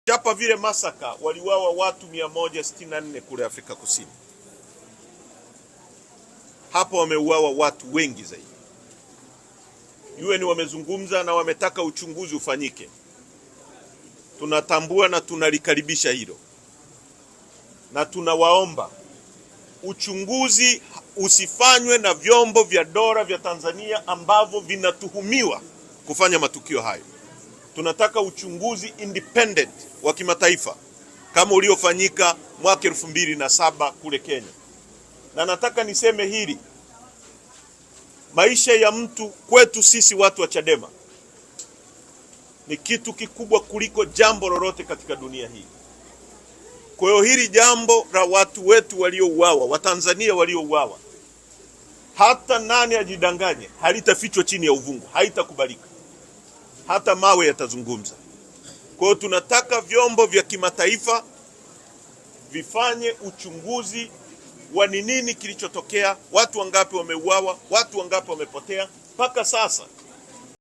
Chapa vile masaka waliuawa watu 164 kule Afrika Kusini. Hapa wameuawa watu wengi zaidi. UN wamezungumza na wametaka uchunguzi ufanyike. Tunatambua na tunalikaribisha hilo. Na tunawaomba uchunguzi usifanywe na vyombo vya dola vya Tanzania ambavyo vinatuhumiwa kufanya matukio hayo. Tunataka uchunguzi independent wa kimataifa kama uliofanyika mwaka 2007 kule Kenya. Na nataka niseme hili, maisha ya mtu kwetu sisi watu wa Chadema ni kitu kikubwa kuliko jambo lolote katika dunia hii. Kwa hiyo hili jambo la watu wetu waliouawa, Watanzania waliouawa, hata nani ajidanganye, halitafichwa chini ya uvungu, haitakubalika. Hata mawe yatazungumza. Kwa hiyo tunataka vyombo vya kimataifa vifanye uchunguzi wa nini kilichotokea, watu wangapi wameuawa, watu wangapi wamepotea. Mpaka sasa